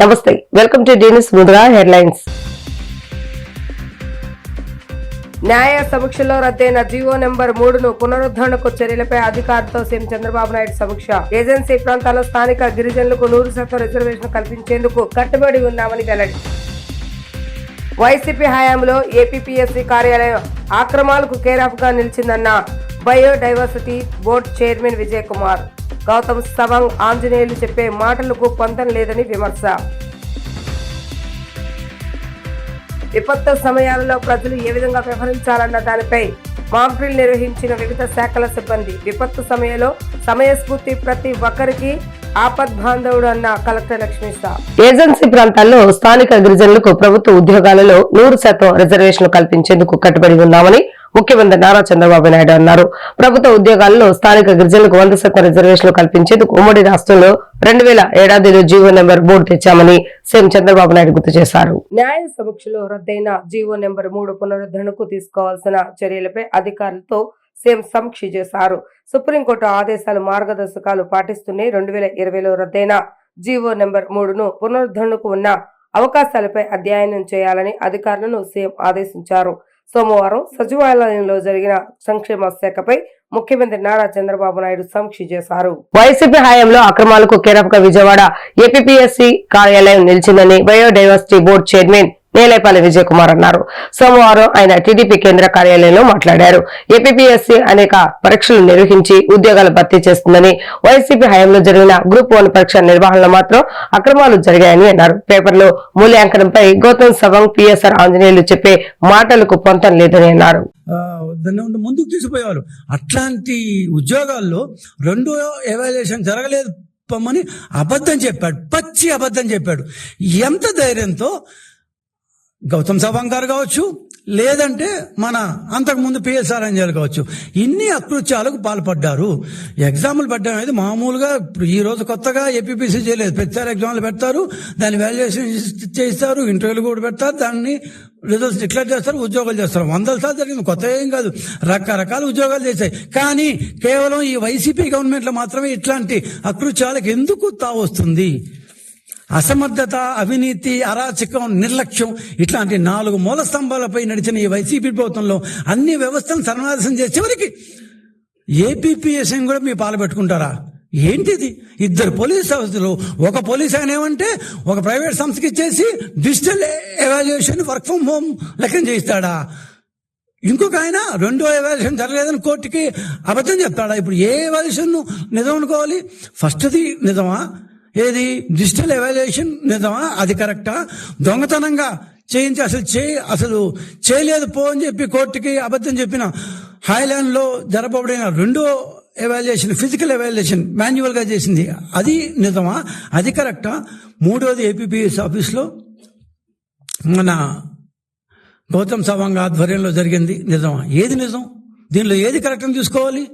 నమస్తే, welcome to డీనిస్ ముందుగా headlines. న్యాయ సమీక్షలో రద్దయిన జీవో నెంబర్ 3ను పునరుద్ధరణకు చర్యలపై అధికారులతో సీఎం చంద్రబాబు నాయుడు సమీక్ష. ఏజెన్సీ ప్రాంతాల్లో స్థానిక గిరిజనులకు 100% రిజర్వేషన్ కల్పించేందుకు కట్టుబడి ఉన్నామని వెల్లడి. వైసీపీ హయాంలో ఏపీపీఎస్సీ కార్యాలయం ఆక్రమాలకు కేరాఫ్ గా నిలిచిందన్న biodiversity board chairman Vijay Kumar. Gautam Sawang Anjaneyulu చెప్పే మాటలకు పొంతం లేదని విమర్శ. విపత్తు సమయాలలో ప్రజలు ఏ విధంగా వ్యవహరించాలన్న దానిపై మాక్ డ్రిల్ నిర్వహించిన వివిధ శాఖల సిబ్బంది. విపత్తు సమయంలో సమయస్ఫూర్తి ప్రతి ఒక్కరికి ఆపద్బాంధవుడు అన్న కలెక్టర్ లక్ష్మీశా. ఏజెన్సీ ప్రాంతాల్లో స్థానిక గిరిజనులకు ప్రభుత్వ ఉద్యోగాలలో 100% రిజర్వేషన్లు కల్పించేందుకు కట్టుబడి ఉన్నామని ముఖ్యమంత్రి నారా చంద్రబాబు నాయుడు అన్నారు. ప్రభుత్వ ఉద్యోగాల్లో స్థానిక గిరిజనులకు 100% రిజర్వేషన్లు కల్పించేందుకు ఉమ్మడి రాష్ట్రంలో 2007 జీవో నెంబర్ 3 తెచ్చామని సీఎం చంద్రబాబు నాయుడు గుర్తు చేశారు. న్యాయ సమీక్షలో రద్దయిన జీవో నెంబర్ 3 పునరుద్ధరణకు తీసుకోవాల్సిన చర్యలపై అధికారులతో సీఎం సమీక్ష చేశారు. సుప్రీంకోర్టు ఆదేశాలు మార్గదర్శకాలు పాటిస్తూనే 2020లో రద్దయిన జీవో నెంబర్ 3ను పునరుద్ధరణకు ఉన్న అవకాశాలపై అధ్యయనం చేయాలని అధికారులను సీఎం ఆదేశించారు. సోమవారం సచివాలయంలో జరిగిన సంక్షేమ శాఖపై ముఖ్యమంత్రి నారా చంద్రబాబు నాయుడు సమీక్ష చేశారు. వైసీపీ హయాంలో అక్రమాలకు కేరాఫ్ గా విజయవాడ ఏపీపీఎస్సీ కార్యాలయం నిలిచిందని biodiversity board chairman Nelepalli Vijay Kumar అన్నారు. సోమవారం ఆయన టీడీపీ కేంద్ర కార్యాలయంలో మాట్లాడారు. ఏపీపీఎస్సీ అనేక పరీక్షలు నిర్వహించి ఉద్యోగాలు భర్తీ చేస్తుందని, వైసీపీ హయాంలో జరిగిన గ్రూప్ 1 పరీక్ష నిర్వహణలో మాత్రం అక్రమాలు జరిగాయని అన్నారు. పేపర్లో మూల్యాంకనంపై గౌతమ్ సవాంగ్, పిఎస్ఆర్ ఆంజనేయులు చెప్పే మాటలకు పొంతం లేదని అన్నారు. ముందుకు తీసుకుపోయేవారు. అట్లాంటి ఉద్యోగాల్లో 2వ ఎవాల్యుయేషన్ జరగలేదు పొమ్మని అబద్ధం చెప్పాడు, పచ్చి అబద్ధం చెప్పాడు. ఎంత ధైర్యంతో గౌతమ్ సవాంగ్ గారు కావచ్చు, లేదంటే మన అంతకుముందు పిఎస్ఆర్ అంజల్ కావచ్చు, ఇన్ని అకృత్యాలకు పాల్పడ్డారు. ఎగ్జాములు పెట్టడం అనేది మామూలుగా ఈ రోజు కొత్తగా ఏపీపీసీ చేయలేదు. ప్రతిసారి ఎగ్జామ్లు పెడతారు, దాని వాల్యుయేషన్ చేస్తారు, ఇంటర్వ్యూలు కూడా పెడతారు, దాన్ని రిజల్ట్స్ డిక్లేర్ చేస్తారు, ఉద్యోగాలు చేస్తారు. 100 సార్లు జరిగింది, కొత్త ఏం కాదు, రకరకాల ఉద్యోగాలు చేశాయి. కానీ కేవలం ఈ వైసీపీ గవర్నమెంట్లో మాత్రమే ఇట్లాంటి అకృత్యాలకు ఎందుకు తావొస్తుంది? అసమర్థత, అవినీతి, అరాచకం, నిర్లక్ష్యం, ఇట్లాంటి 4 మూల స్తంభాలపై నడిచిన ఈ వైసీపీ ప్రభుత్వంలో అన్ని వ్యవస్థలను సర్వనాశనం చేసేవరికి ఏపీపీఎస్సీ కూడా మీ పాల్పెట్టుకుంటారా? ఏంటిది? 2 పోలీస్ వ్యవస్థలు, ఒక పోలీస్ ఆయన ఏమంటే ఒక ప్రైవేట్ సంస్థకి ఇచ్చేసి digital evaluation work from home లెక్కన చేయిస్తాడా? ఇంకొక ఆయన 2వ ఎవాల్యుయేషన్ జరగలేదని కోర్టుకి అబద్ధం చెప్తాడా? ఇప్పుడు ఏ ఎవాల్యుయేషన్ నిజం అనుకోవాలి? ఫస్ట్ది నిజమా? ఏది డిజిటల్ ఎవాల్యుయేషన్ నిజమా? అది కరెక్టా? దొంగతనంగా చేయించి అసలు చేయలేదు పో అని చెప్పి కోర్టుకి అబద్ధం చెప్పిన హాయ్లాండ్ లో జరపబడిన 2వ ఎవాల్యుయేషన్, ఫిజికల్ ఎవాల్యుయేషన్ మాన్యువల్ గా చేసింది, అది నిజమా? అది కరెక్టా? 3వది ఏపీపీఎస్ ఆఫీస్లో మన గౌతమ్ సవాంగ్ ఆధ్వర్యంలో జరిగింది నిజమా? ఏది నిజం? దీనిలో ఏది కరెక్ట్ అని చూసుకోవాలి?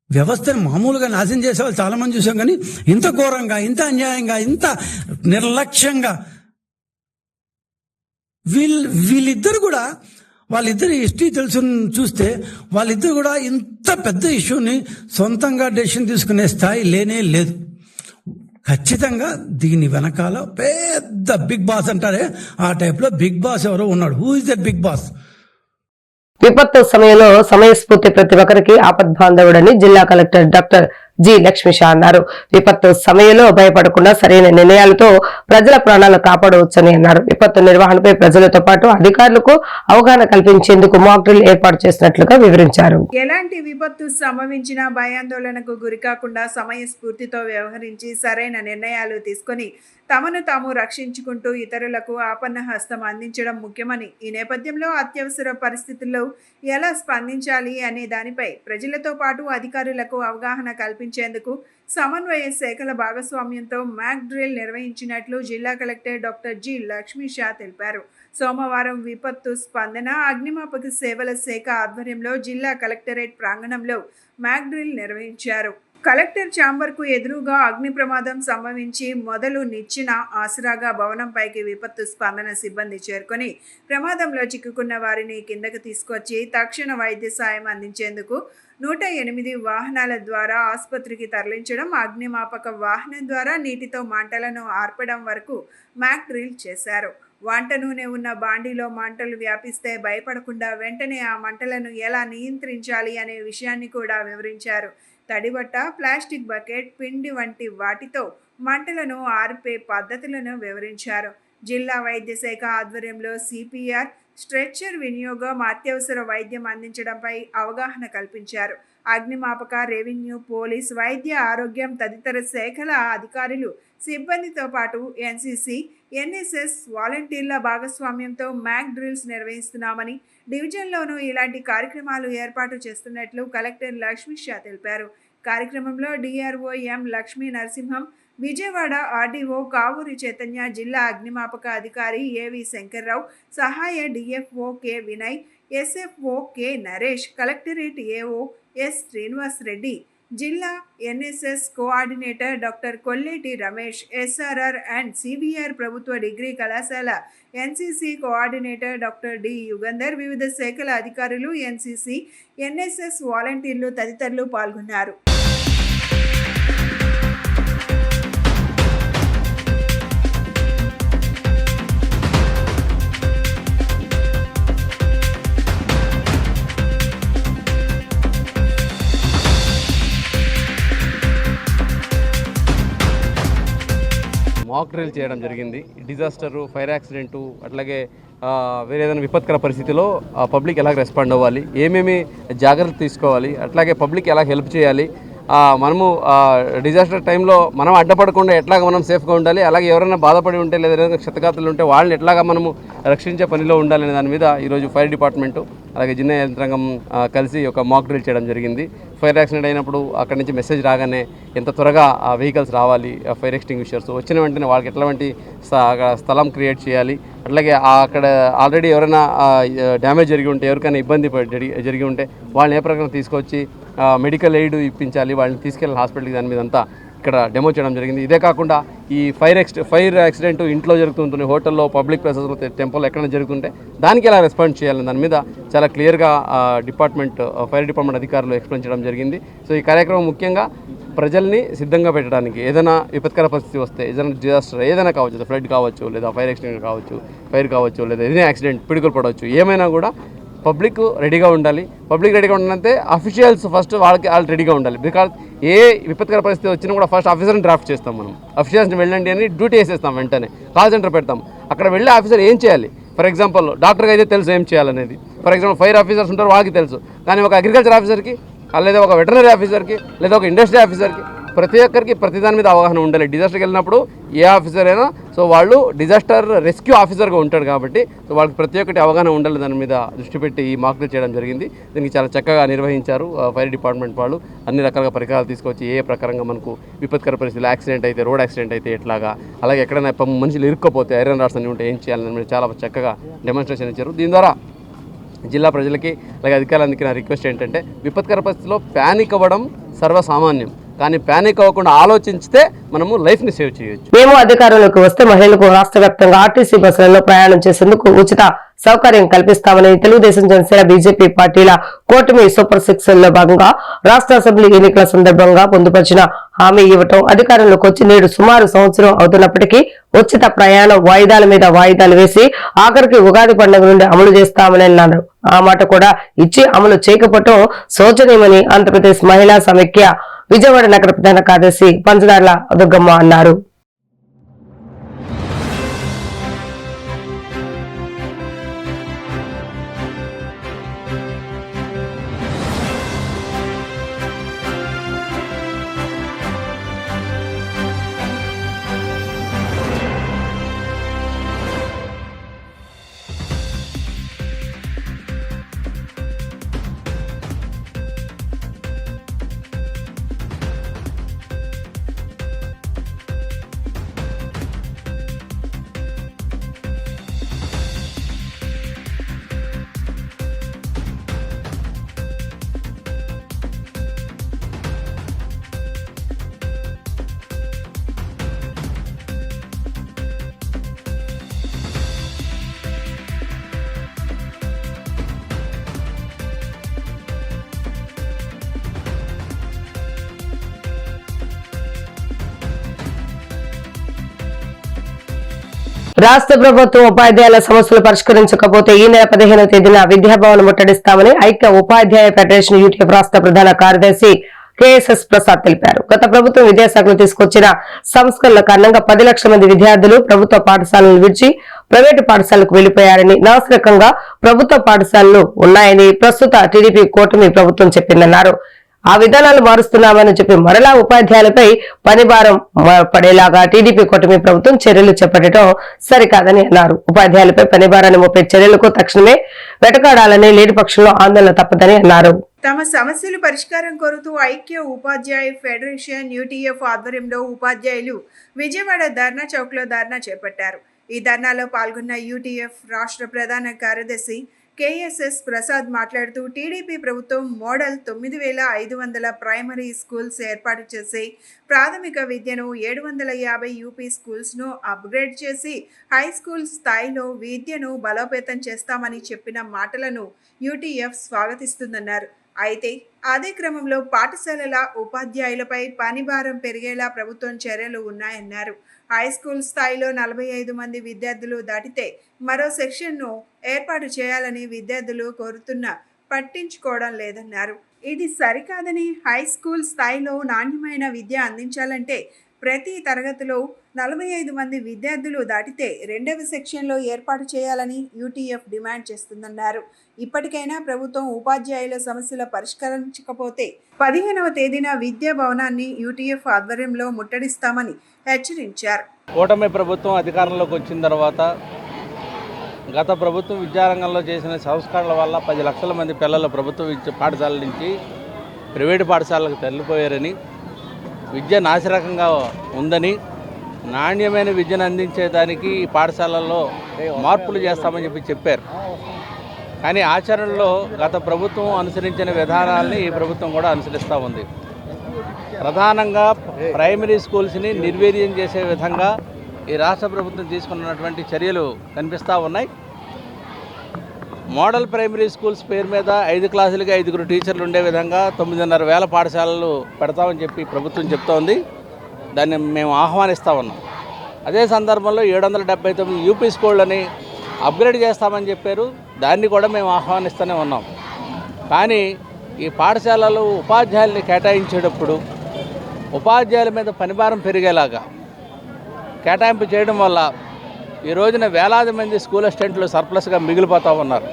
వ్యవస్థను మామూలుగా నాశనం చేసే వాళ్ళు చాలా మంది చూసాం, కానీ ఇంత ఘోరంగా, ఇంత అన్యాయంగా, ఇంత నిర్లక్ష్యంగా వీళ్ళిద్దరు కూడా, వాళ్ళిద్దరి హిస్టరీ తెలుసు చూస్తే వాళ్ళిద్దరు కూడా ఇంత పెద్ద ఇష్యూని సొంతంగా డెసిషన్ తీసుకునే స్థాయి లేనే లేదు. ఖచ్చితంగా దీని వెనకాల పెద్ద బిగ్ బాస్ అంటారే, ఆ టైప్లో బిగ్ బాస్ ఎవరో ఉన్నాడు. Who is that Big Boss? విపత్తు సమయంలో సమయస్ఫూర్తి ప్రతి ఒక్కరికి ఆపద్బాంధవుడని జిల్లా కలెక్టర్ డాక్టర్ జి లక్ష్మీశా అన్నారు. విపత్తు సమయంలో భయపడకుండా సరైన నిర్ణయాలతో ప్రజల ప్రాణాలు కాపాడవచ్చని అన్నారు. విపత్తు నిర్వహణపై ప్రజలతో పాటు అధికారులకు అవగాహన కల్పించేందుకు మాక్ డ్రిల్ ఏర్పాటు చేసినట్లుగా వివరించారు. ఎలాంటి విపత్తు సంభవించినా భయాందోళనకు గురికాకుండా సమయస్ఫూర్తితో వ్యవహరించి సరైన నిర్ణయాలు తీసుకొని తమను తాము రక్షించుకుంటూ ఇతరులకు ఆపన్న హస్తం అందించడం ముఖ్యమని, ఈ నేపథ్యంలో అత్యవసర పరిస్థితుల్లో ఎలా స్పందించాలి అనే దానిపై ప్రజలతో పాటు అధికారులకు అవగాహన కల్పించేందుకు సమన్వయ శాఖల భాగస్వామ్యంతో మాక్ డ్రిల్ నిర్వహించినట్లు జిల్లా కలెక్టర్ డాక్టర్ జి లక్ష్మీశా తెలిపారు. సోమవారం విపత్తు స్పందన అగ్నిమాపక సేవల శాఖ ఆధ్వర్యంలో జిల్లా కలెక్టరేట్ ప్రాంగణంలో మాక్ డ్రిల్ నిర్వహించారు. కలెక్టర్ ఛాంబర్కు ఎదురుగా అగ్ని ప్రమాదం సంభవించి మొదలు నిచ్చిన ఆసరాగా భవనంపైకి విపత్తు స్పందన సిబ్బంది చేరుకొని ప్రమాదంలో చిక్కుకున్న వారిని కిందకు తీసుకొచ్చి తక్షణ వైద్య సాయం అందించేందుకు 108 వాహనాల ద్వారా ఆసుపత్రికి తరలించడం, అగ్నిమాపక వాహనం ద్వారా నీటితో మంటలను ఆర్పడం వరకు మాక్ డ్రిల్ చేశారు. వంట నూనె ఉన్న బాండీలో మంటలు వ్యాపిస్తే భయపడకుండా వెంటనే ఆ మంటలను ఎలా నియంత్రించాలి అనే విషయాన్ని కూడా వివరించారు. తడిబట్ట, ప్లాస్టిక్ బకెట్, పిండి వంటి వాటితో మంటలను ఆర్పే పద్ధతులను వివరించారు. జిల్లా వైద్య శాఖ ఆధ్వర్యంలో సిపిఆర్, స్ట్రెచ్చర్ వినియోగం, అత్యవసర వైద్యం అందించడంపై అవగాహన కల్పించారు. అగ్నిమాపక, రెవెన్యూ, పోలీస్, వైద్య, ఆరోగ్యం తదితర శాఖల అధికారులు, సిబ్బందితో పాటు ఎన్సీసీ, ఎన్ఎస్ఎస్ వాలంటీర్ల భాగస్వామ్యంతో మ్యాక్ డ్రిల్స్ నిర్వహిస్తున్నామని, డివిజన్లోనూ ఇలాంటి కార్యక్రమాలు ఏర్పాటు చేస్తున్నట్లు కలెక్టర్ లక్ష్మీషా తెలిపారు. కార్యక్రమంలో DRO M Lakshmi Narasimham, Vijayawada RDO Kavuri Chaitanya, జిల్లా అగ్నిమాపక అధికారి ఏవి శంకర్రావు, సహాయ DFO K Vinay, SFO K Naresh, collectorate AO S Srinivas Reddy, జిల్లా NSS coordinator doctor Kolleti Ramesh, SRR and CBR ప్రభుత్వ డిగ్రీ కళాశాల NCC coordinator doctor D Yugandhar, వివిధ శాఖల అధికారులు, ఎన్సీసీ, ఎన్ఎస్ఎస్ వాలంటీర్లు తదితరులు పాల్గొన్నారు. మాక్ డ్రిల్ చేయడం జరిగింది. డిజాస్టరు, ఫైర్ యాక్సిడెంటు, అట్లాగే వేరే ఏదైనా విపత్కర పరిస్థితిలో పబ్లిక్ ఎలా రెస్పాండ్ అవ్వాలి, ఏమేమి జాగ్రత్తలు తీసుకోవాలి, అట్లాగే పబ్లిక్ ఎలా హెల్ప్ చేయాలి, మనము డిజాస్టర్ టైంలో మనం అడ్డపడకుండా ఎట్లాగ మనం సేఫ్గా ఉండాలి, అలాగే ఎవరైనా బాధపడి ఉంటే లేదా ఏదైనా క్షతగాతులు ఉంటే వాళ్ళని ఎట్లాగా మనము రక్షించే పనిలో ఉండాలనే దాని మీద ఈరోజు ఫైర్ డిపార్ట్మెంటు అలాగే జిల్లా యంత్రాంగం కలిసి ఒక మాక్ డ్రిల్ చేయడం జరిగింది. ఫైర్ యాక్సిడెంట్ అయినప్పుడు అక్కడి నుంచి మెసేజ్ రాగానే ఎంత త్వరగా ఆ వెహికల్స్ రావాలి, ఫైర్ ఎక్స్టింగ్విషర్స్ వచ్చిన వెంటనే వాళ్ళకి ఎట్లాంటి స్థలం క్రియేట్ చేయాలి, అట్లాగే అక్కడ ఆల్రెడీ ఎవరైనా డ్యామేజ్ జరిగి ఉంటే, ఎవరికైనా ఇబ్బంది జరిగి ఉంటే వాళ్ళని ఏ ప్రకారం తీసుకొచ్చి మెడికల్ ఎయిడ్ ఇప్పించాలి, వాళ్ళని తీసుకెళ్ళి హాస్పిటల్కి, దాని మీద అంతా ఇక్కడ డెమో చేయడం జరిగింది. ఇదే కాకుండా ఈ ఫైర్ యాక్సిడెంట్ ఇంట్లో జరుగుతుంటుంది, హోటల్లో, పబ్లిక్ ప్లేసెస్లో, టెంపుల్లో ఎక్కడైనా జరుగుతుంటే దానికి ఎలా రెస్పాండ్ చేయాలని దాని మీద చాలా క్లియర్గా ఫైర్ డిపార్ట్మెంట్ అధికారులు ఎక్స్ప్లెయిన్ చేయడం జరిగింది. సో ఈ కార్యక్రమం ముఖ్యంగా ప్రజల్ని సిద్ధంగా పెట్టడానికి, ఏదైనా విపత్కర పరిస్థితి వస్తే, ఏదైనా డిజాస్టర్ ఏదైనా కావచ్చు, ఫ్లడ్ కావచ్చు, లేదా ఫైర్ యాక్సిడెంట్ కావచ్చు, ఫైర్ కావచ్చు, లేదా ఏదైనా యాక్సిడెంట్, పిడుగులు పడవచ్చు, ఏమైనా కూడా పబ్లిక్ రెడీగా ఉండాలి. పబ్లిక్ రెడీగా ఉండాలంటే అఫీషియల్స్ ఫస్ట్ వాళ్ళు రెడీగా ఉండాలి. బికాజ్ ఏ విపత్కర పరిస్థితి వచ్చినా కూడా ఫస్ట్ ఆఫీసర్ని డ్రాఫ్ట్ చేస్తాం. మనం ఆఫీసర్స్ని వెళ్ళండి అని డ్యూటీ వేసేస్తాం, వెంటనే కాల్ సెంటర్ పెడతాం. అక్కడ వెళ్ళే ఆఫీసర్ ఏం చేయాలి, ఫర్ ఎగ్జాంపుల్ డాక్టర్కి అయితే తెలుసు ఏం చేయాలనేది, ఫర్ ఎగ్జాంపుల్ ఫైర్ ఆఫీసర్స్ ఉంటారు వాళ్ళకి తెలుసు, కానీ ఒక అగ్రికల్చర్ ఆఫీసర్కి, లేదా ఒక వెటర్నరీ ఆఫీసర్కి, లేదా ఒక ఇండస్ట్రీ ఆఫీసర్కి, ప్రతి ఒక్కరికి ప్రతి దాని మీద అవగాహన ఉండాలి. డిజాస్టర్కి వెళ్ళినప్పుడు ఏ ఆఫీసర్ అయినా సో వాళ్ళు డిజాస్టర్ రెస్క్యూ ఆఫీసర్గా ఉంటాడు కాబట్టి సో వాళ్ళకి ప్రతి ఒక్కటి అవగాహన ఉండాలి. దాని మీద దృష్టి పెట్టి ఈ మాక్ డ్రిల్ చేయడం జరిగింది. దీనికి చాలా చక్కగా నిర్వహించారు ఫైర్ డిపార్ట్మెంట్ వాళ్ళు. అన్ని రకాలుగా పరికరాలు తీసుకొచ్చి ఏ ప్రకారంగా మనకు విపత్కర పరిస్థితులు, యాక్సిడెంట్ అయితే, రోడ్ యాక్సిడెంట్ అయితే ఎట్లాగా, అలాగే ఎక్కడైనా మనుషులు ఇరుక్కపోతే ఐరన్ రాడ్స్ అన్ని ఉంటే ఏం చేయాలని మీద చాలా చక్కగా డెమాన్స్ట్రేషన్ ఇచ్చారు. దీని ద్వారా జిల్లా ప్రజలకి అలాగే అధికారులందరికీ నా రిక్వెస్ట్ ఏంటంటే, విపత్కర పరిస్థితిలో ప్యానిక్ అవ్వడం సర్వసామాన్యం, కానీ ప్యానిక్ అవ్వకుండా ఆలోచిస్తే మనము లైఫ్ని సేవ్ చేయొచ్చు. మేము అధికారంలోకి వస్తే మహిళలకు రాష్ట్ర వ్యాప్తంగా ఆర్టీసీ బస్సులలో ప్రయాణం చేసేందుకు ఉచిత సౌకర్యం కల్పిస్తామని తెలుగుదేశం, జనసేన, బీజేపీ పార్టీల కూటమి సూపర్ 6 లో భాగంగా రాష్ట్ర అసెంబ్లీ ఎన్నికల సందర్భంగా పొందుపరిచిన హామీ ఇవ్వటం, అధికారంలోకి వచ్చి నేడు సుమారు సంవత్సరం అవుతున్నప్పటికీ ఉచిత ప్రయాణం వాయిదాల మీద వాయిదాలు వేసి ఆఖరికి ఉగాది పండుగ నుండి అమలు చేస్తామని అన్నారు. ఆ మాట కూడా ఇచ్చి అమలు చేయకపోవటం శోచనీయమని ఆంధ్రప్రదేశ్ మహిళా సమైక్య విజయవాడ నగర ప్రధాన కార్యదర్శి పంచదార్ల దుర్గమ్మ అన్నారు. రాష్ట్ర ప్రభుత్వం ఉపాధ్యాయుల సమస్యలు పరిష్కరించకపోతే ఈ నెల 15వ తేదీన విద్యాభవన్ ముట్టడిస్తామని ఐక్య ఉపాధ్యాయ ఫెడరేషన్ యూటీఎఫ్ రాష్ట్ర ప్రధాన కార్యదర్శి కేఎస్ఎస్ ప్రసాద్ తెలిపారు. గత ప్రభుత్వం విద్యాశాఖలో తీసుకొచ్చిన సంస్కరణల కారణంగా 10 లక్షల మంది విద్యార్థులు ప్రభుత్వ పాఠశాలలను విడిచి ప్రైవేటు పాఠశాలకు వెళ్లిపోయారని, నాసిరకంగా ప్రభుత్వ పాఠశాలలు ఉన్నాయని ప్రస్తుత టీడీపీ కూటమి ప్రభుత్వం చెప్పిందన్నారు. ఆ విధానాలు మారుస్తున్నామని చెప్పి మరలా ఉపాధ్యాయులపై పనిభారం పడేలాగా టీడీపీ కూటమి ప్రభుత్వం చర్యలు చేపట్టడం సరికాదని అన్నారు. ఉపాధ్యాయులపై పనిభారాన్ని మోపే చర్యలకు తక్షణమే వెటకాడాలని, లేని పక్షంలో ఆందోళన తప్పదని అన్నారు. తమ సమస్యలు పరిష్కారం కోరుతూ ఐక్య ఉపాధ్యాయ ఫెడరేషన్ యూటీఎఫ్ ఆధ్వర్యంలో ఉపాధ్యాయులు విజయవాడ ధర్నా చౌక్ లో ధర్నా చేపట్టారు. ఈ ధర్నాలో పాల్గొన్న యూటీఎఫ్ రాష్ట్ర ప్రధాన కార్యదర్శి కేఎస్ఎస్ ప్రసాద్ మాట్లాడుతూ టీడీపీ ప్రభుత్వం మోడల్ 9500 ప్రైమరీ స్కూల్స్ ఏర్పాటు చేసి ప్రాథమిక విద్యను 750 యూపీ స్కూల్స్ను అప్గ్రేడ్ చేసి హై స్కూల్ స్థాయిలో విద్యను బలోపేతం చేస్తామని చెప్పిన మాటలను యూటీఎఫ్ స్వాగతిస్తుందన్నారు. అయితే అదే క్రమంలో పాఠశాలల ఉపాధ్యాయులపై పనిభారం పెరిగేలా ప్రభుత్వం చర్యలు ఉన్నాయన్నారు. హై స్కూల్ స్థాయిలో 45 మంది విద్యార్థులు దాటితే మరో సెక్షన్ను ఏర్పాటు చేయాలని విద్యార్థులు కోరుతున్నా పట్టించుకోవడం లేదన్నారు. ఇది సరికాదని, హై స్కూల్ స్థాయిలో నాణ్యమైన విద్య అందించాలంటే ప్రతి తరగతిలో 45 మంది విద్యార్థులు దాటితే 2వ సెక్షన్లో ఏర్పాటు చేయాలని యూటీఎఫ్ డిమాండ్ చేస్తుందన్నారు. ఇప్పటికైనా ప్రభుత్వం ఉపాధ్యాయుల సమస్యల పరిష్కరించకపోతే 15వ తేదీన విద్యా భవనాన్ని యూటీఎఫ్ ఆధ్వర్యంలో ముట్టడిస్తామని హెచ్చరించారు. కూటమి ప్రభుత్వం అధికారంలోకి వచ్చిన తర్వాత గత ప్రభుత్వం విద్యారంగంలో చేసిన సంస్కరణల వల్ల 10 లక్షల మంది పిల్లలు ప్రభుత్వ పాఠశాలల నుంచి ప్రైవేటు పాఠశాలకు తరలిపోయారని, విద్య నాసిరకంగా ఉందని, నాణ్యమైన విద్యను అందించేదానికి ఈ పాఠశాలల్లో మార్పులు చేస్తామని చెప్పారు. కానీ ఆచరణలో గత ప్రభుత్వం అనుసరించిన విధానాలని ఈ ప్రభుత్వం కూడా అనుసరిస్తూ ఉంది. ప్రధానంగా ప్రైమరీ స్కూల్స్ని నిర్వీర్యం చేసే విధంగా ఈ రాష్ట్ర ప్రభుత్వం తీసుకున్నటువంటి చర్యలు కనిపిస్తూ ఉన్నాయి. మోడల్ ప్రైమరీ స్కూల్స్ పేరు మీద 5 క్లాసులకి 5 టీచర్లు ఉండే విధంగా 9,500 పాఠశాలలు పెడతామని చెప్పి ప్రభుత్వం చెప్తోంది. దాన్ని మేము ఆహ్వానిస్తూ ఉన్నాం. అదే సందర్భంలో 779 యూపీ స్కూళ్ళని అప్గ్రేడ్ చేస్తామని చెప్పారు. దాన్ని కూడా మేము ఆహ్వానిస్తూనే ఉన్నాం. కానీ ఈ పాఠశాలలు ఉపాధ్యాయుల్ని కేటాయించేటప్పుడు ఉపాధ్యాయుల మీద పనిభారం పెరిగేలాగా కేటాయింపు చేయడం వల్ల ఈ రోజున వేలాది మంది స్కూల్ అసిస్టెంట్లు సర్ప్లస్గా మిగిలిపోతూ ఉన్నారు.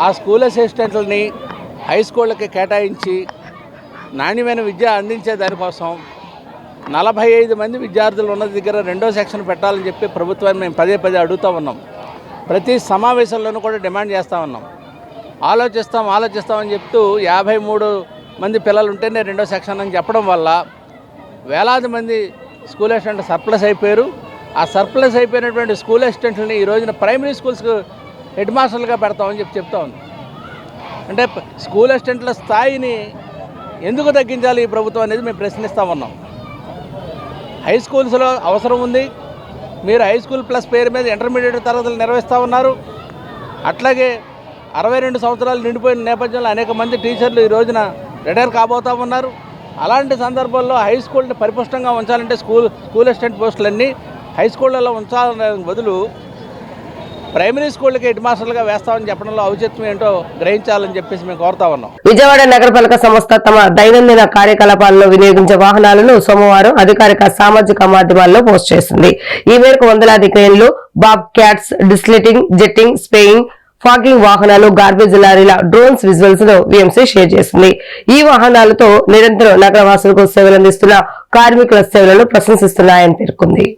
ఆ స్కూల్ అసిస్టెంట్లని హై స్కూళ్ళకి కేటాయించి నాణ్యమైన విద్య అందించే దానికోసం 45 మంది విద్యార్థులు ఉన్న దగ్గర 2వ సెక్షన్ పెట్టాలని చెప్పి ప్రభుత్వాన్ని మేము పదే అడుగుతూ ఉన్నాం. ప్రతి సమావేశంలోనూ కూడా డిమాండ్ చేస్తూ ఉన్నాం. ఆలోచిస్తామని చెప్తూ 53 మంది పిల్లలు ఉంటేనే 2వ సెక్షన్ అని చెప్పడం వల్ల వేలాది మంది స్కూల్ అసిస్టెంట్లు సర్ప్లస్ అయిపోయారు. ఆ సర్ప్లస్ అయిపోయినటువంటి స్కూల్ అసిస్టెంట్లని ఈ రోజున ప్రైమరీ స్కూల్స్కు హెడ్ మాస్టర్లుగా పెడతామని చెప్తా ఉంది. అంటే స్కూల్ అసిస్టెంట్ల స్థాయిని ఎందుకు తగ్గించాలి ఈ ప్రభుత్వం అనేది మేము ప్రశ్నిస్తూ ఉన్నాం. హై స్కూల్స్లో అవసరం ఉంది. మీరు హై స్కూల్ ప్లస్ పేరు మీద ఇంటర్మీడియట్ తరగతులు నిర్వహిస్తూ ఉన్నారు. అట్లాగే 62 సంవత్సరాలు నిండిపోయిన నేపథ్యంలో అనేక మంది టీచర్లు ఈ రోజున రిటైర్ కాబోతూ ఉన్నారు. అలాంటి సందర్భాల్లో హై స్కూల్ని పరిపుష్టంగా ఉంచాలంటే స్కూల్ అసిస్టెంట్ పోస్టులన్నీ హై స్కూళ్ళలో ఉంచాలనే బదులు ప్రైమరీ స్కూళ్ళకి హెడ్ మాస్టర్లుగా వేస్తామని చెప్పడంలో ఔచిత్యం ఏంటో గ్రహించాలని చెప్పేసి మేము కోరుతా ఉన్నాం. విజయవాడ నగరపాలక సంస్థ తమ దైనందిన కార్యకలాపాల్లో వినియోగించే వాహనాలను సోమవారం అధికారిక సామాజిక మాధ్యమాల్లో పోస్ట్ చేసింది. ఈ మేరకు వందలాది క్రేన్లు, bobcats, desilting, jetting, spraying, fogging వాహనాలు, గార్బేజ్ లారీల డ్రోన్స్ విజువల్స్ ను వీఎంసీ షేర్ చేసింది. ఈ వాహనాలతో నిరంతరం నగరవాసులకు సేవలందిస్తున్న కార్మికుల సేవలను ప్రశంసిస్తున్నాయని పేర్కొంది.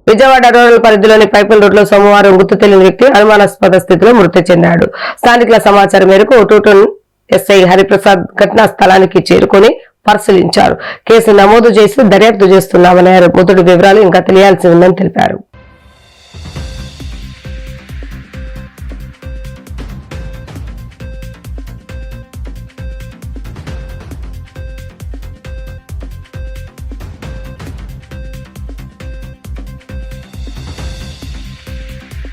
విజయవాడ రూరల్ పరిధిలోని పైపుల్ రోడ్లో సోమవారం గుర్తు తెలియని వ్యక్తి అనుమానాస్పద స్థితిలో మృతి చెందాడు. స్థానికుల సమాచారం మేరకు టూటన్ ఎస్ఐ హరిప్రసాద్ ఘటనా స్థలానికి చేరుకుని పరిశీలించారు. కేసు నమోదు చేసి దర్యాప్తు చేస్తున్నామన్నారు. మొదటి వివరాలు ఇంకా తెలియాల్సి ఉందని తెలిపారు.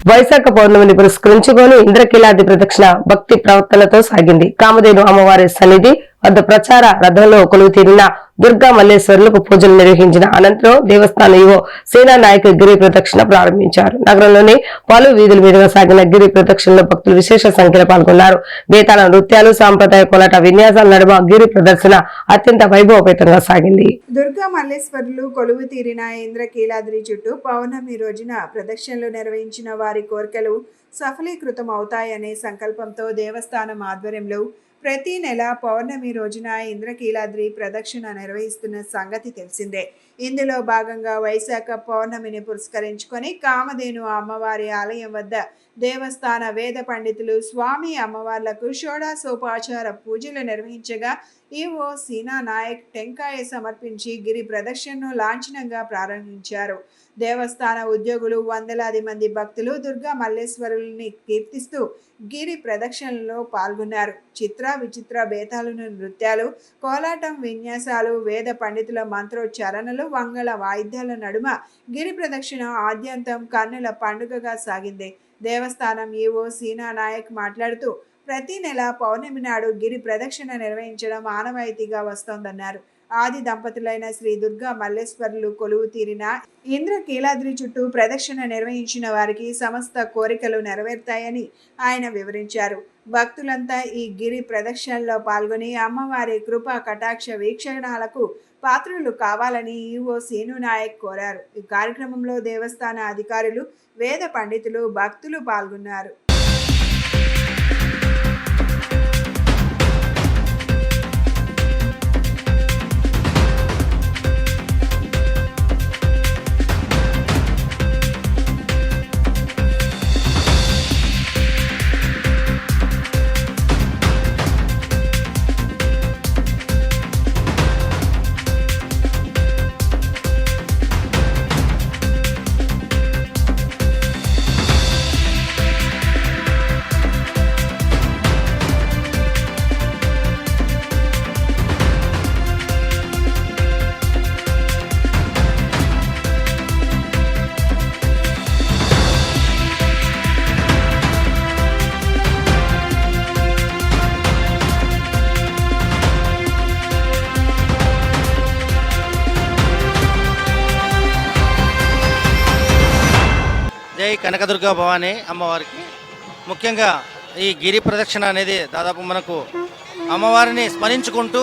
వైశాఖ పౌర్ణమిని పురస్కరించుకొని ఇంద్రకీలాద్రి ప్రదక్షిణ భక్తి ప్రవర్తనతో సాగింది. కామధేను అమ్మవారి సన్నిధి వద్ద ప్రచార రథంలో కొలువు తీరిన దుర్గా మల్లేశ్వరులకు పూజలు నిర్వహించిన అనంతరం దేవస్థాన ఈవో సేనా నాయక్ గిరి ప్రదక్షిణ ప్రారంభించారు. నగరంలోని పలు వీధుల మీదుగా సాగిన గిరి ప్రదక్షిణలో భక్తులు విశేష సంఖ్యలో పాల్గొన్నారు. బేతాళ నృత్యాలు, సాంప్రదాయ కోలాట విన్యాసాల నడుమ గిరి ప్రదర్శన అత్యంత వైభవపేతంగా సాగింది. దుర్గా మల్లేశ్వరులు కొలువు తీరిన ఇంద్రకీలాద్రి చుట్టూ పౌర్ణమి రోజున ప్రదక్షిణలు నిర్వహించిన వారి కోరికలు సఫలీకృతం అవుతాయనే సంకల్పంతో దేవస్థానం ఆధ్వర్యంలో ప్రతి నెల పౌర్ణమి రోజున ఇంద్రకీలాద్రి ప్రదక్షిణ నిర్వహిస్తున్న సంగతి తెలిసిందే. ఇందులో భాగంగా వైశాఖ పౌర్ణమిని పురస్కరించుకొని కామధేను అమ్మవారి ఆలయం వద్ద దేవస్థాన వేద పండితులు స్వామి అమ్మవార్లకు షోడాసోపచార పూజలు నిర్వహించగా ఈవో సీనా నాయక్ టెంకాయ సమర్పించి గిరి ప్రదక్షిణను లాంఛనంగా ప్రారంభించారు. దేవస్థాన ఉద్యోగులు, వందలాది మంది భక్తులు దుర్గా మల్లేశ్వరుల్ని కీర్తిస్తూ గిరి ప్రదక్షిణలో పాల్గొన్నారు. చిత్ర విచిత్ర బేతాళుని నృత్యాలు, కోలాటం విన్యాసాలు, వేద పండితుల మంత్రోచ్చారణలు, వంగళ వాయిద్యాల నడుమ గిరి ప్రదక్షిణ ఆద్యంతం కన్నుల పండుగగా సాగింది. దేవస్థానం ఈవో సీనా నాయక్ మాట్లాడుతూ ప్రతి నెల పౌర్ణమి నాడు గిరి ప్రదక్షిణ నిర్వహించడం ఆనవాయితీగా వస్తోందన్నారు. ఆది దంపతులైన శ్రీ దుర్గా మల్లేశ్వరులు కొలువు తీరిన ఇంద్రకీలాద్రి చుట్టూ ప్రదక్షిణ నిర్వహించిన వారికి సమస్త కోరికలు నెరవేరుతాయని ఆయన వివరించారు. భక్తులంతా ఈ గిరి ప్రదక్షిణలో పాల్గొని అమ్మవారి కృపా కటాక్ష వీక్షణాలకు పాత్రులు కావాలని ఈవో సీను నాయక్ కోరారు. ఈ కార్యక్రమంలో దేవస్థాన అధికారులు, వేద పండితులు, భక్తులు పాల్గొన్నారు. జై కనకదుర్గా భవానీ అమ్మవారికి. ముఖ్యంగా ఈ గిరి ప్రదక్షిణ అనేది దాదాపు మనకు అమ్మవారిని స్మరించుకుంటూ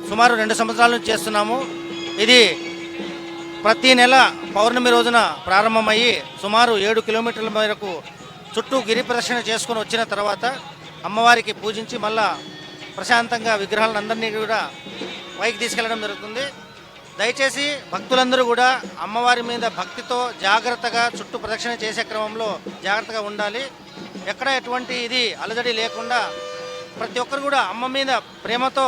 సుమారు 2 సంవత్సరాల నుంచి చేస్తున్నాము. ఇది ప్రతి నెల పౌర్ణమి రోజున ప్రారంభమయ్యి సుమారు 7 కిలోమీటర్ల మేరకు చుట్టూ గిరి ప్రదక్షిణ చేసుకొని వచ్చిన తర్వాత అమ్మవారికి పూజించి మళ్ళా ప్రశాంతంగా విగ్రహాలందరినీ కూడా పైకి తీసుకెళ్లడం జరుగుతుంది. దయచేసి భక్తులందరూ కూడా అమ్మవారి మీద భక్తితో జాగ్రత్తగా చుట్టూ ప్రదక్షిణ చేసే క్రమంలో జాగ్రత్తగా ఉండాలి. ఎక్కడ ఎటువంటి ఇది అలజడి లేకుండా ప్రతి ఒక్కరు కూడా అమ్మ మీద ప్రేమతో,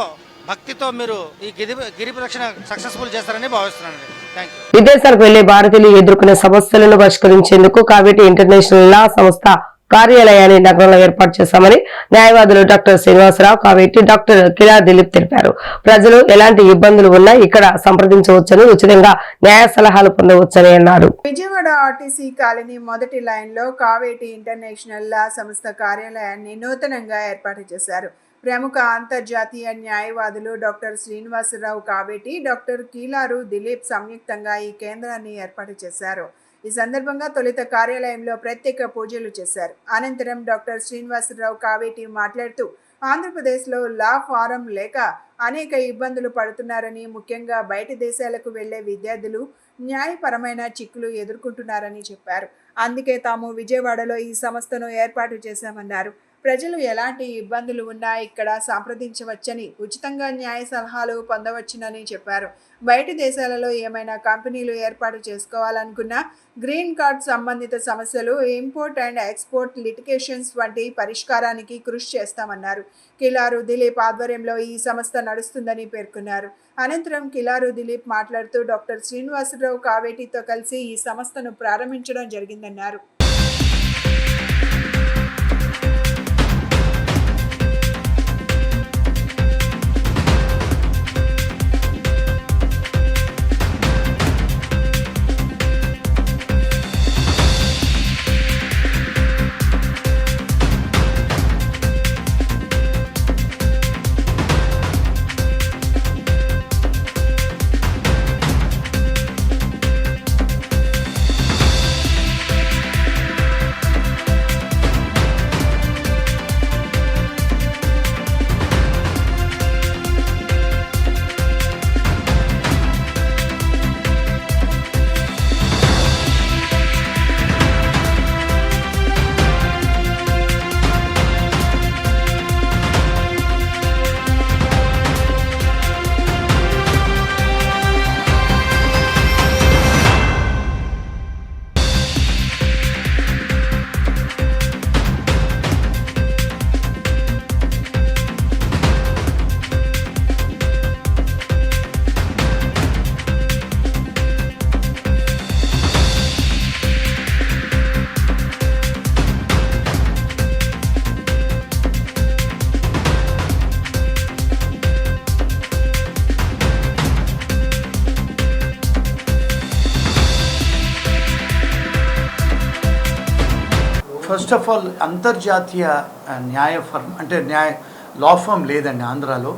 భక్తితో మీరు ఈ గిరి ప్రదక్షిణ సక్సెస్ఫుల్ చేస్తారని భావిస్తున్నాను. Thank you. విదేశాలకు వెళ్లే భారతీయులు ఎదుర్కొనే సమస్యలను పరిష్కరించేందుకు కావేటి ఇంటర్నేషనల్ లా సంస్థ కార్యాలయాన్ని నగరంలో ఏర్పాటు చేశామని న్యాయవాదులు డాక్టర్ శ్రీనివాసరావు, కావేటి, డాక్టర్ కిలా దిలీప్ తెలిపారు. ప్రజలు ఎలాంటి ఇబ్బందులు ఉన్నా ఇక్కడ సంప్రదించవచ్చని, ఉచితంగా న్యాయ సలహాలు పొందవచ్చని అన్నారు. విజయవాడ ఆర్టీసీ కాలనీ మొదటి లైన్లో కావేటి ఇంటర్నేషనల్ లా సంస్థ కార్యాలయాన్ని నూతనంగా ఏర్పాటు చేశారు. ప్రముఖ అంతర్జాతీయ న్యాయవాదులు డాక్టర్ శ్రీనివాసరావు కావేటి, డాక్టర్ కీలారు దిలీప్ సంయుక్తంగా ఈ కేంద్రాన్ని ఏర్పాటు చేశారు. ఈ సందర్భంగా తొలుత కార్యాలయంలో ప్రత్యేక పూజలు చేశారు. అనంతరం డాక్టర్ శ్రీనివాసరావు కావేటి మాట్లాడుతూ ఆంధ్రప్రదేశ్లో లా ఫారం లేక అనేక ఇబ్బందులు పడుతున్నారని, ముఖ్యంగా బయట దేశాలకు వెళ్లే విద్యార్థులు న్యాయపరమైన చిక్కులు ఎదుర్కొంటున్నారని చెప్పారు. అందుకే తాము విజయవాడలో ఈ సంస్థను ఏర్పాటు చేశామన్నారు. ప్రజలు ఎలాంటి ఇబ్బందులు ఉన్నా ఇక్కడ సంప్రదించవచ్చని, ఉచితంగా న్యాయ సలహాలు పొందవచ్చునని చెప్పారు. బయటి దేశాలలో ఏమైనా కంపెనీలు ఏర్పాటు చేసుకోవాలనుకున్నా గ్రీన్ కార్డ్ సంబంధిత సమస్యలు, ఇంపోర్ట్ అండ్ ఎక్స్పోర్ట్ లిటిగేషన్స్ వంటి పరిష్కారానికి కృషి చేస్తామన్నారు. కిలారు దిలీప్ ఆధ్వర్యంలో ఈ సంస్థ నడుస్తుందని పేర్కొన్నారు. అనంతరం కిలారు దిలీప్ మాట్లాడుతూ డాక్టర్ శ్రీనివాసరావు కావేటితో కలిసి ఈ సంస్థను ప్రారంభించడం జరిగిందన్నారు. ఫస్ట్ ఆఫ్ ఆల్ అంతర్జాతీయ న్యాయ ఫర్మ్ అంటే లా ఫర్మ్ లేదండి ఆంధ్రాలో.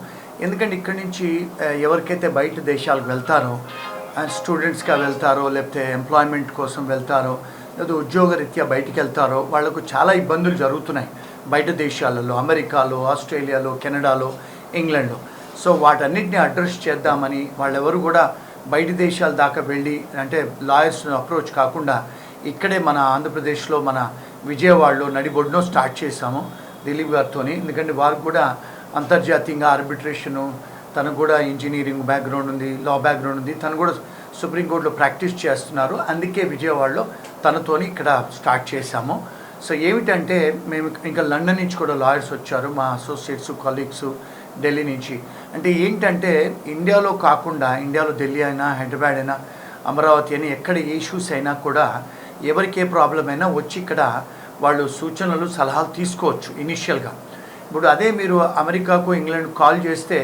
ఎందుకంటే ఇక్కడి నుంచి ఎవరికైతే బయట దేశాలకు వెళ్తారో, స్టూడెంట్స్గా వెళ్తారో, లేకపోతే ఎంప్లాయ్మెంట్ కోసం వెళ్తారో, లేదా ఉద్యోగరీత్యా బయటికి వెళ్తారో, వాళ్లకు చాలా ఇబ్బందులు జరుగుతున్నాయి బయట దేశాలలో, అమెరికాలో, ఆస్ట్రేలియాలో, కెనడాలో, ఇంగ్లాండ్లో. సో వాటన్నిటిని అడ్రస్ చేద్దామని వాళ్ళెవరు కూడా బయట దేశాల దాకా వెళ్ళి అంటే లాయర్స్ను అప్రోచ్ కాకుండా ఇక్కడే మన ఆంధ్రప్రదేశ్లో మన విజయవాడలో నడిబొడ్డునో స్టార్ట్ చేశాము దిలీప్ గారితో. ఎందుకంటే వారికి కూడా అంతర్జాతీయంగా ఆర్బిట్రేషను, తనకు కూడా ఇంజనీరింగ్ బ్యాక్గ్రౌండ్ ఉంది, లా బ్యాక్గ్రౌండ్ ఉంది, తను కూడా సుప్రీంకోర్టులో ప్రాక్టీస్ చేస్తున్నారు. అందుకే విజయవాడలో తనతోని ఇక్కడ స్టార్ట్ చేశాము. సో ఏమిటంటే మేము ఇంకా లండన్ నుంచి కూడా లాయర్స్ వచ్చారు, మా అసోసియేట్స్, కొలీగ్స్ ఢిల్లీ నుంచి. అంటే ఏంటంటే ఇండియాలో కాకుండా, ఇండియాలో ఢిల్లీ అయినా, హైదరాబాద్ అయినా, అమరావతి అయినా, ఎక్కడ ఏ ఇష్యూస్ అయినా కూడా ఎవరికి ఏ ప్రాబ్లం అయినా వచ్చి ఇక్కడ వాళ్ళు సూచనలు, సలహాలు తీసుకోవచ్చు ఇనిషియల్గా. ఇప్పుడు అదే మీరు అమెరికాకు, ఇంగ్లాండ్ కాల్ చేస్తే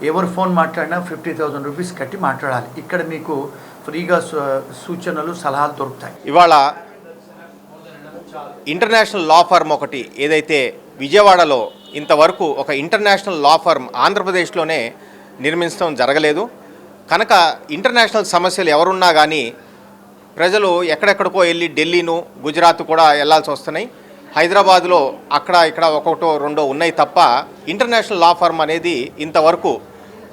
ఎవరు ఫోన్ మాట్లాడినా 50,000 రూపీస్ కట్టి మాట్లాడాలి. ఇక్కడ మీకు ఫ్రీగా సూచనలు, సలహాలు దొరుకుతాయి. ఇవాళ ఇంటర్నేషనల్ లా ఫర్మ్ ఒకటి ఏదైతే విజయవాడలో ఇంతవరకు ఒక ఇంటర్నేషనల్ లా ఫర్మ్ ఆంధ్రప్రదేశ్లోనే నిర్మించడం జరగలేదు. కనుక ఇంటర్నేషనల్ సమస్యలు ఎవరున్నా కానీ ప్రజలు ఎక్కడెక్కడికో వెళ్ళి ఢిల్లీను, గుజరాత్ కూడా వెళ్ళాల్సి వస్తున్నాయి. హైదరాబాద్లో అక్కడ ఇక్కడ ఒకటో రెండో ఉన్నాయి తప్ప ఇంటర్నేషనల్ లా ఫర్మ్ అనేది ఇంతవరకు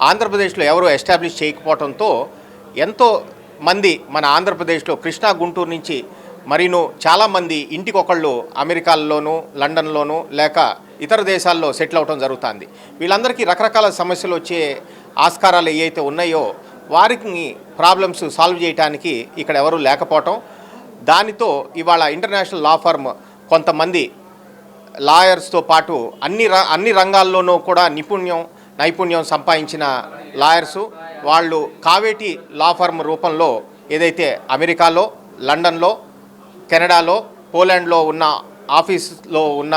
ఆంధ్రప్రదేశ్లో ఎవరు ఎస్టాబ్లిష్ చేయకపోవడంతో ఎంతో మంది మన ఆంధ్రప్రదేశ్లో కృష్ణా, గుంటూరు నుంచి మరీను చాలామంది ఇంటికొకళ్ళు అమెరికాల్లోనూ, లండన్లోనూ లేక ఇతర దేశాల్లో సెటిల్ అవడం జరుగుతుంది. వీళ్ళందరికీ రకరకాల సమస్యలు వచ్చే ఆస్కారాలు ఏవైతే ఉన్నాయో వారికి ప్రాబ్లమ్స్ సాల్వ్ చేయడానికి ఇక్కడ ఎవరు లేకపోవటం, దానితో ఇవాళ ఇంటర్నేషనల్ లా ఫర్మ్ కొంతమంది లాయర్స్తో పాటు అన్ని రంగాల్లోనూ కూడా నైపుణ్యం సంపాదించిన లాయర్సు వాళ్ళు కావేటి లా ఫర్మ్ రూపంలో ఏదైతే అమెరికాలో, లండన్లో, కెనడాలో, పోలాండ్లో ఉన్న ఆఫీస్లో ఉన్న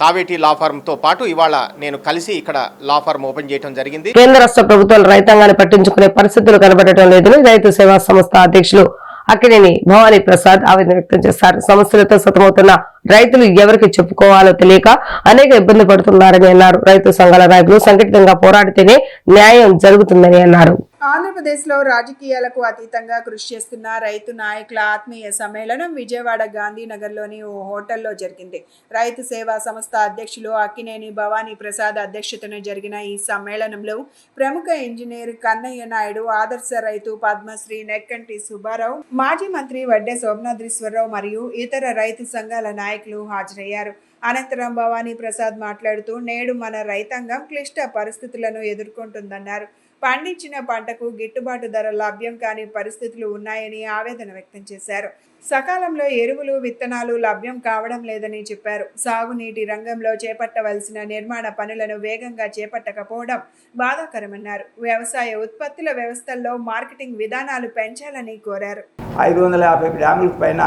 కావేటి లా ఫర్మ్ తో పాటు ఇవాళ నేను కలిసి ఇక్కడ లా ఫర్మ్ ఓపెన్ చేయడం జరిగింది. కేంద్ర రాష్ట్ర ప్రభుత్వాలు రైతాంగాన్ని పట్టించుకునే పరిస్థితులు కనబడటం లేదని రైతు సేవా సంస్థ అధ్యక్షులు అక్కినేని భవానీ ప్రసాద్ ఆవేదన వ్యక్తం చేశారు. సమస్యలతో సతమవుతున్న రైతులు ఎవరికి చెప్పుకోవాలో తెలియక అనేక ఇబ్బంది పడుతున్నారని అన్నారు. రైతు సంఘాల నాయకులు సంఘటితంగా పోరాడితేనే న్యాయం జరుగుతుందని అన్నారు. ఆంధ్రప్రదేశ్లో రాజకీయాలకు అతీతంగా కృషి చేస్తున్న రైతు నాయకుల ఆత్మీయ సమ్మేళనం విజయవాడ గాంధీనగర్లోని ఓ హోటల్లో జరిగింది. రైతు సేవా సంస్థ అధ్యక్షులు అక్కినేని భవానీ ప్రసాద్ అధ్యక్షతన జరిగిన ఈ సమ్మేళనంలో ప్రముఖ ఇంజనీర్ కన్నయ్య నాయుడు, ఆదర్శ రైతు పద్మశ్రీ నెక్కంటి సుబ్బారావు, మాజీ మంత్రి వడ్డే సోమనాద్రీశ్వరరావు మరియు ఇతర రైతు సంఘాల నాయకులు హాజరయ్యారు. అనంతరం భవానీ ప్రసాద్ మాట్లాడుతూ, నేడు మన రైతాంగం క్లిష్ట పరిస్థితులను ఎదుర్కొంటుందన్నారు. పండించిన పంటకు గిట్టుబాటు ధర లభ్యం కాని పరిస్థితులు ఉన్నాయని ఆవేదన వ్యక్తం చేశారు. సకాలంలో ఎరువులు, విత్తనాలు లభ్యం కావడం లేదని చెప్పారు. సాగునీటి రంగంలో చేపట్టవలసిన నిర్మాణ పనులను వేగంగా చేపట్టకపోవడం బాధాకరమన్నారు. వ్యవసాయ ఉత్పత్తుల వ్యవస్థల్లో మార్కెటింగ్ విధానాలు పెంచాలని కోరారు. 550 డ్యాములకు పైన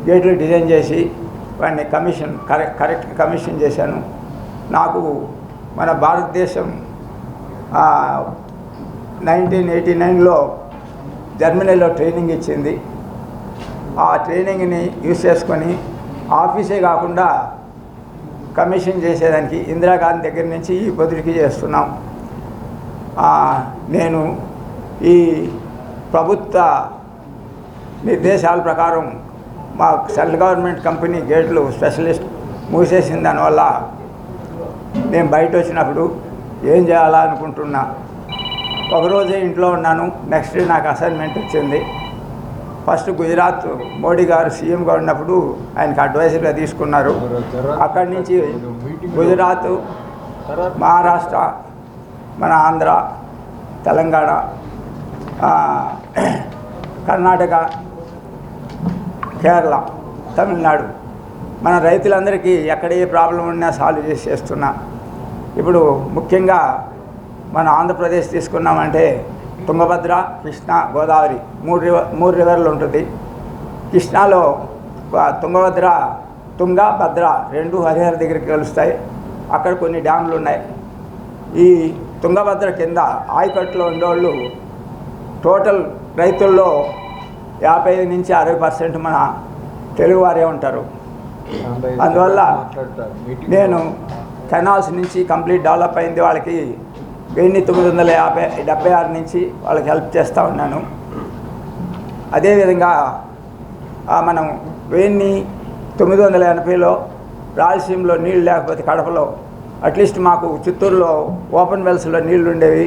గేట్లు డిజైన్ చేసి వాటిని కరెక్ట్ కమిషన్ చేశాను. నాకు మన భారతదేశం 1989లో జర్మనీలో ట్రైనింగ్ ఇచ్చింది. ఆ ట్రైనింగ్ని యూజ్ చేసుకొని ఆఫీసే కాకుండా కమిషన్ చేసేదానికి ఇందిరాగాంధీ దగ్గర నుంచి ఈ పొద్దుడికి చేస్తున్నాం. నేను ఈ ప్రభుత్వ నిర్దేశాల ప్రకారం మా సెంట్రల్ గవర్నమెంట్ కంపెనీ గేట్లు స్పెషలిస్ట్ మూసేసిన దానివల్ల నేను బయట వచ్చినప్పుడు ఏం చేయాలా అనుకుంటున్నా. ఒకరోజే ఇంట్లో ఉన్నాను. నెక్స్ట్ డే నాకు అసైన్మెంట్ వచ్చింది. ఫస్ట్ గుజరాత్ మోడీ గారు సీఎంగా ఉన్నప్పుడు ఆయనకు అడ్వైజర్గా తీసుకున్నారు. అక్కడి నుంచి గుజరాత్, మహారాష్ట్ర, మన ఆంధ్ర, తెలంగాణ, కర్ణాటక, కేరళ, తమిళనాడు మన రైతులందరికీ ఎక్కడ ఏ ప్రాబ్లం ఉన్నా సాల్వ్ చేస్తున్నా. ఇప్పుడు ముఖ్యంగా మన ఆంధ్రప్రదేశ్ తీసుకున్నామంటే తుంగభద్ర, కృష్ణ, గోదావరి మూడు రివర్లు ఉంటుంది. కృష్ణాలో తుంగభద్ర, భద్ర రెండు హరిహర దగ్గరికి కలుస్తాయి. అక్కడ కొన్ని డ్యాములు ఉన్నాయి. ఈ తుంగభద్ర కింద ఆయకట్టులో ఉండేవాళ్ళు టోటల్ రైతుల్లో 55 నుంచి 60% మన తెలుగువారే ఉంటారు. అందువల్ల నేను కెనాల్స్ నుంచి కంప్లీట్ డెవలప్ అయింది. వాళ్ళకి 1976 నుంచి వాళ్ళకి హెల్ప్ చేస్తూ ఉన్నాను. అదేవిధంగా మనం 1980లో రాయలసీమలో నీళ్ళు లేకపోతే కడపలో అట్లీస్ట్ మాకు చిత్తూరులో ఓపెన్ వెల్స్లో నీళ్లు ఉండేవి.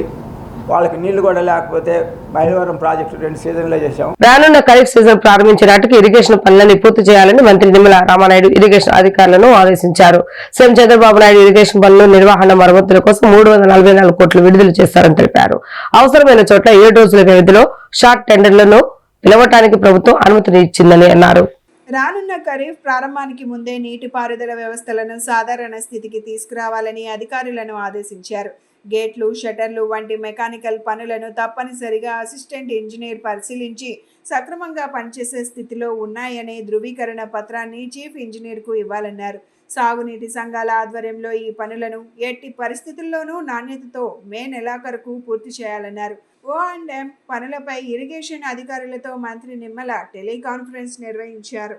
వాళ్ళకి నీళ్లు కూడా లేకపోతే మైలవరం ప్రాజెక్టు 2 సీజన్లో చేశాం. రానున్న ఖరీఫ్ సీజన్ ప్రారంభించే నాటికి ఇరిగేషన్ పనులను పూర్తి చేయాలని మంత్రి నిమ్మల రామానాయుడు ఇరిగేషన్ అధికారులను ఆదేశించారు. సీఎం చంద్రబాబు నాయుడు ఇరిగేషన్ పనులు నిర్వహణ మరమ్మతుల కోసం 344 కోట్లు విడుదల చేస్తారని తెలిపారు. అవసరమైన చోట్ల 7 రోజుల వ్యవధిలో షార్ట్ టెండర్లను పిలవటానికి ప్రభుత్వం అనుమతిని ఇచ్చిందని అన్నారు. రానున్న ఖరీఫ్ ప్రారంభానికి ముందే నీటిపారుదల వ్యవస్థలను సాధారణ స్థితికి తీసుకురావాలని అధికారులను ఆదేశించారు. గేట్లు, షట్టర్లు వంటి మెకానికల్ పనులను తప్పనిసరిగా అసిస్టెంట్ ఇంజనీర్ పరిశీలించి సక్రమంగా పనిచేసే స్థితిలో ఉన్నాయనే ధృవీకరణ పత్రాన్ని చీఫ్ ఇంజనీర్కు ఇవ్వాలన్నారు. సాగునీటి సంఘాల ఆధ్వర్యంలో ఈ పనులను ఎట్టి పరిస్థితుల్లోనూ నాణ్యతతో మే నెలాఖరుకు పూర్తి చేయాలన్నారు. O&M పనులపై ఇరిగేషన్ అధికారులతో మంత్రి నిమ్మల టెలికాన్ఫరెన్స్ నిర్వహించారు.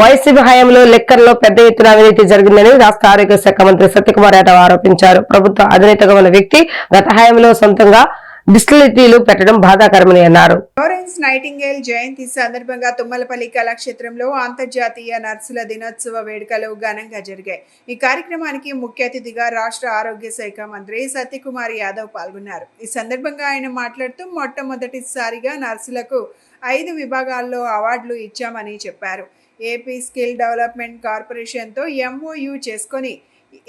వైసీపీ హయాంలో లెక్కర్లో పెద్ద ఎత్తున అవినీతి జరిగిందని రాష్ట్ర ఆరోగ్య శాఖ మంత్రి సత్యకుమార్ యాదవ్ ఆరోపించారు. ప్రభుత్వ అధినేతగా ఉన్న వ్యక్తి గత హయాంలో సొంతంగా డిస్టిలరీలు పెట్టడం బాధాకరమని అన్నారు. ఫ్లోరెన్స్ నైటింగేల్ జయంతి సందర్భంగా తుమ్మలపల్లి కళాక్షేత్రంలో అంతర్జాతీయ నర్సుల దినోత్సవ వేడుకలు ఘనంగా జరిగాయి. ఈ కార్యక్రమానికి ముఖ్య అతిథిగా రాష్ట్ర ఆరోగ్య శాఖ మంత్రి సత్యకుమార్ యాదవ్ పాల్గొన్నారు. ఈ సందర్భంగా ఆయన మాట్లాడుతూ మొట్టమొదటిసారిగా నర్సులకు 5 విభాగాల్లో అవార్డులు ఇచ్చామని చెప్పారు. ఏపీ స్కిల్ డెవలప్మెంట్ కార్పొరేషన్తో MOU చేసుకొని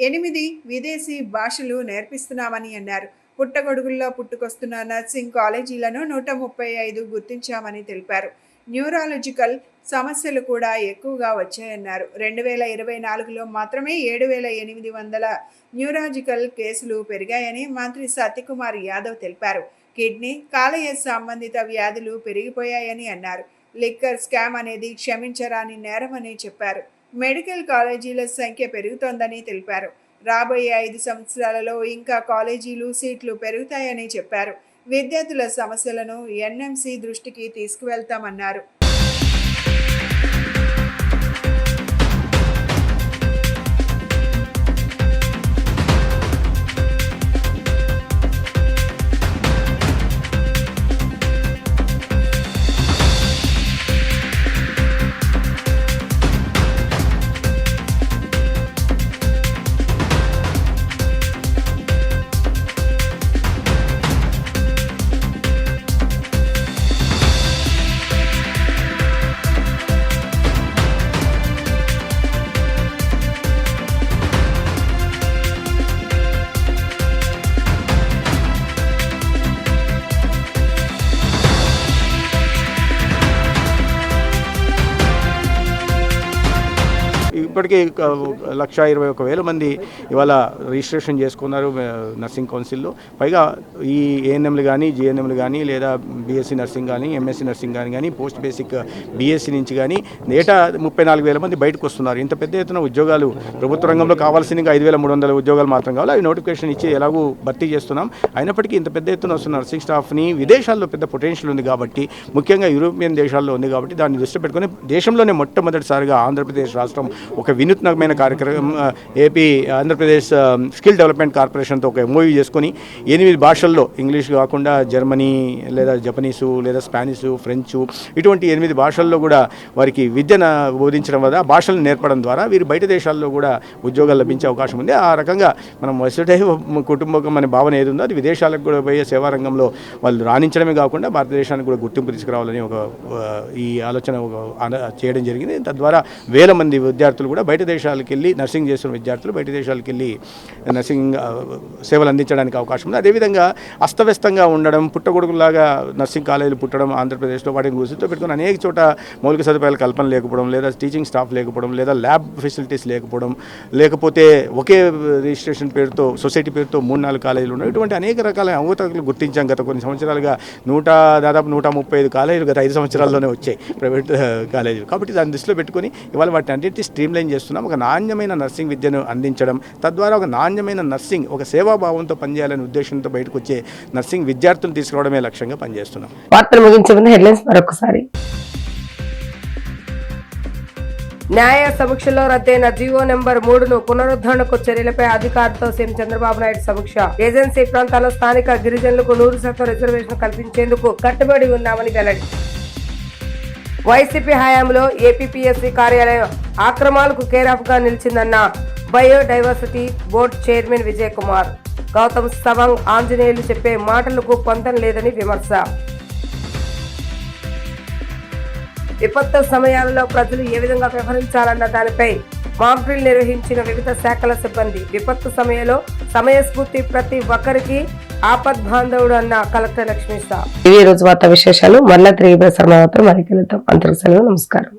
8 విదేశీ భాషలు నేర్పిస్తున్నామని అన్నారు. పుట్టగొడుగుల్లో పుట్టుకొస్తున్న నర్సింగ్ కాలేజీలను 135 గుర్తించామని తెలిపారు. న్యూరాలజికల్ సమస్యలు కూడా ఎక్కువగా వచ్చాయన్నారు. 2024లో మాత్రమే 7,800 న్యూరాలజికల్ కేసులు పెరిగాయని మంత్రి సత్యకుమార్ యాదవ్ తెలిపారు. కిడ్నీ, కాలేయ సంబంధిత వ్యాధులు పెరిగిపోయాయని అన్నారు. లిక్కర్ స్కామ్ అనేది క్షమించరాని నేరమని చెప్పారు. మెడికల్ కాలేజీల సంఖ్య పెరుగుతోందని తెలిపారు. రాబోయే 5 సంవత్సరాలలో ఇంకా కాలేజీలు సీట్లు పెరుగుతాయని చెప్పారు. విద్యార్థుల సమస్యలను ఎన్ఎంసీ దృష్టికి తీసుకువెళ్తామన్నారు. ఇప్పటికీ 1,21,000 మంది ఇవాళ రిజిస్ట్రేషన్ చేసుకున్నారు నర్సింగ్ కౌన్సిల్లో. పైగా ఈ ఏఎన్ఎంలు కానీ, జిఎన్ఎంలు కానీ, లేదా బీఎస్సీ నర్సింగ్ కానీ, ఎంఎస్సీ నర్సింగ్ కానీ, పోస్ట్ బేసిక్ బీఎస్సీ నుంచి కానీ ఏటా 34,000 మంది బయటకు వస్తున్నారు. ఇంత పెద్ద ఎత్తున ఉద్యోగాలు ప్రభుత్వ రంగంలో కావాల్సిన 5,300 ఉద్యోగాలు మాత్రం కావాలి. అవి నోటిఫికేషన్ ఇచ్చి ఎలాగూ భర్తీ చేస్తున్నాం. అయినప్పటికీ ఇంత పెద్ద ఎత్తున వస్తున్న నర్సింగ్ స్టాఫ్ని విదేశాల్లో పెద్ద పొటెన్షియల్ ఉంది కాబట్టి, ముఖ్యంగా యూరోపియన్ దేశాల్లో ఉంది కాబట్టి దాన్ని దృష్టి పెట్టుకుని దేశంలోనే మొట్టమొదటిసారిగా ఆంధ్రప్రదేశ్ రాష్ట్రం ఒక వినూత్నమైన కార్యక్రమం ఆంధ్రప్రదేశ్ స్కిల్ డెవలప్మెంట్ కార్పొరేషన్తో ఒక ఎంఓయూ చేసుకొని 8 భాషల్లో, ఇంగ్లీష్ కాకుండా జర్మనీ లేదా జపనీసు లేదా స్పానిషు, ఫ్రెంచు, ఇటువంటి 8 భాషల్లో కూడా వారికి విద్యను బోధించడం వల్ల, భాషలను నేర్పడం ద్వారా వీరు బయట దేశాల్లో కూడా ఉద్యోగాలు లభించే అవకాశం ఉంది. ఆ రకంగా మనం వసుధైవ కుటుంబకం అనే భావన ఏది ఉందో అది విదేశాలకు కూడా పోయే సేవా రంగంలో వాళ్ళు రాణించడమే కాకుండా భారతదేశానికి కూడా గుర్తింపు తీసుకురావాలని ఈ ఆలోచన చేయడం జరిగింది. తద్వారా వేల మంది విద్యార్థులు కూడా బయట దేశాలకు వెళ్ళి నర్సింగ్ చేస్తున్న విద్యార్థులు బయట దేశాలకు వెళ్ళి నర్సింగ్ సేవలు అందించడానికి అవకాశం ఉంది. అదేవిధంగా అస్తవ్యస్తంగా ఉండడం, పుట్టగొడుగులాగా నర్సింగ్ కాలేజీలు పుట్టడం ఆంధ్రప్రదేశ్లో, వాటిని గుర్తుతో పెట్టుకుని అనేక చోట మౌలిక సదుపాయాల కల్పన లేకపోవడం, లేదా టీచింగ్ స్టాఫ్ లేకపోవడం, లేదా ల్యాబ్ ఫెసిలిటీస్ లేకపోవడం, లేకపోతే ఒకే రిజిస్ట్రేషన్ పేరుతో సొసైటీ పేరుతో 3-4 కాలేజీలు ఉండడం, ఇటువంటి అనేక రకాల అవకతవకలు గుర్తించాం. గత కొన్ని సంవత్సరాలుగా దాదాపు 135 కాలేజీలు గత 5 సంవత్సరాల్లోనే వచ్చాయి, ప్రైవేట్ కాలేజీలు. కాబట్టి దాన్ని దృష్టిలో పెట్టుకుని ఇవాళ వాటిని అన్నింటినీ స్ట్రీమ్లైన్ చేస్తున్నాం. ఒక నాణ్యమైన నర్సింగ్ విద్యను అందించడం, తద్వారా ఒక నాణ్యమైన నర్సింగ్, ఒక సేవాభావంతో పనిచేయాలనే ఉద్దేశంతో బయటకు వచ్చే నర్సింగ్ విద్యార్థులను తీసుకురావడమే లక్ష్యంగా పనిచేస్తున్నాం. వార్తలు ముగించే ముందు హెడ్లైన్స్ మరొకసారి. న్యాయ సమీక్షలో రద్దయిన జీవో నెంబర్ 3ను పునరుద్ధరణకు చర్యలపై అధికారులతో సీఎం చంద్రబాబు నాయుడు సమీక్ష. ఏజెన్సీ ప్రాంతాల్లో స్థానిక గిరిజనులకు 100% రిజర్వేషన్ కల్పించేందుకు కట్టుబడి ఉన్నామని వెల్లడి. వైసీపీ హయాంలో ఏపీపీఎస్సీ కార్యాలయం ఆక్రమాలకు కేరాఫ్ గా నిలిచిందన్న biodiversity board chairman Vijay Kumar. Gautam Sawang Anjaneyulu చెప్పే మాటలకు పొంతం లేదని విమర్శ. విపత్తు సమయాలలో ప్రజలు ఏ విధంగా వ్యవహరించాలన్న దానిపై మాక్ డ్రిల్ నిర్వహించిన వివిధ శాఖల సిబ్బంది. విపత్తు సమయంలో సమయస్ఫూర్తి ప్రతి ఒక్కరికి ఆపద్ బాంధవుడు అన్న కలెక్టర్ లక్ష్మీశా. ఈ రోజు వార్తా విశేషాలు మళ్ళా తిరిగి ప్రసారం అవుతాం. మరి కలుద్దాం. అందరికీ సెలవు. నమస్కారం.